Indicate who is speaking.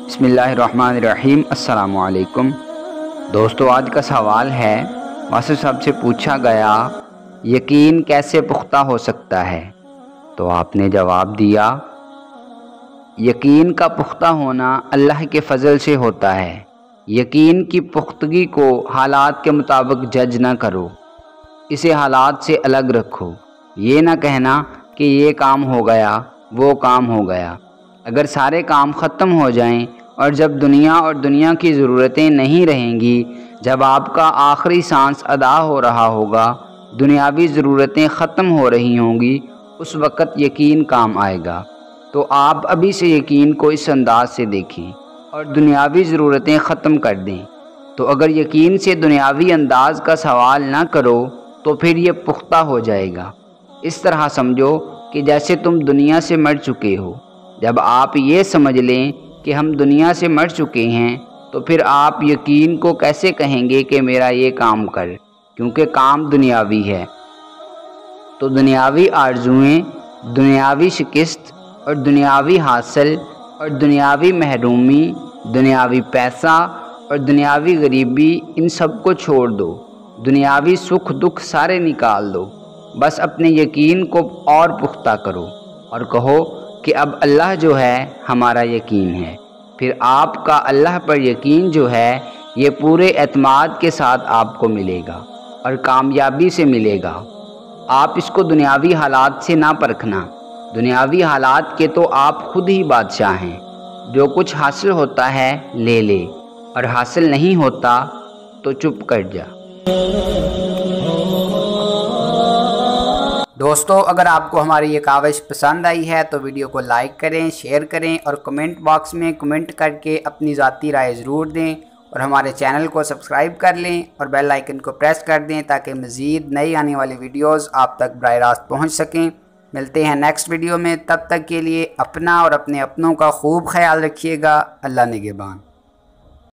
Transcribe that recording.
Speaker 1: بسم اللہ الرحمن الرحیم۔ السلام علیکم دوستو، آج کا سوال ہے، واصف صاحب سے پوچھا گیا یقین کیسے پختہ ہو سکتا ہے؟ تو آپ نے جواب دیا، یقین کا پختہ ہونا اللہ کے فضل سے ہوتا ہے۔ یقین کی پختگی کو حالات کے مطابق جج نہ کرو، اسے حالات سے الگ رکھو۔ یہ نہ کہنا کہ یہ کام ہو گیا، وہ کام ہو گیا۔ اگر سارے کام ختم ہو جائیں اور جب دنیا اور دنیا کی ضرورتیں نہیں رہیں گی، جب آپ کا آخری سانس ادا ہو رہا ہوگا، دنیاوی ضرورتیں ختم ہو رہی ہوں گی، اس وقت یقین کام آئے گا۔ تو آپ ابھی سے یقین کو اس انداز سے دیکھیں اور دنیاوی ضرورتیں ختم کر دیں۔ تو اگر یقین سے دنیاوی انداز کا سوال نہ کرو تو پھر یہ پختہ ہو جائے گا۔ اس طرح سمجھو کہ جیسے تم دنیا سے مر چکے ہو۔ جب آپ یہ سمجھ لیں کہ ہم دنیا سے مر چکے ہیں تو پھر آپ یقین کو کیسے کہیں گے کہ میرا یہ کام کر، کیونکہ کام دنیاوی ہے۔ تو دنیاوی آرزوئیں، دنیاوی شکست اور دنیاوی حاصل اور دنیاوی محرومی، دنیاوی پیسہ اور دنیاوی غریبی، ان سب کو چھوڑ دو۔ دنیاوی سکھ دکھ سارے نکال دو۔ بس اپنے یقین کو اور پختہ کرو اور کہو کہ اب اللہ جو ہے ہمارا یقین ہے۔ پھر آپ کا اللہ پر یقین جو ہے یہ پورے اعتماد کے ساتھ آپ کو ملے گا اور کامیابی سے ملے گا۔ آپ اس کو دنیاوی حالات سے نہ پرکھنا۔ دنیاوی حالات کے تو آپ خود ہی بادشاہ ہیں۔ جو کچھ حاصل ہوتا ہے لے لے، اور حاصل نہیں ہوتا تو چپ کر جا۔ دوستو، اگر آپ کو ہماری یہ کاوش پسند آئی ہے تو ویڈیو کو لائک کریں، شیئر کریں اور کمنٹ باکس میں کمنٹ کر کے اپنی ذاتی رائے ضرور دیں، اور ہمارے چینل کو سبسکرائب کر لیں اور بیل آئیکن کو پریس کر دیں تاکہ مزید نئی آنے والی ویڈیوز آپ تک براہ راست پہنچ سکیں۔ ملتے ہیں نیکسٹ ویڈیو میں، تب تک کے لیے اپنا اور اپنے اپنوں کا خوب خیال رکھیے گا۔ اللہ نگہبان۔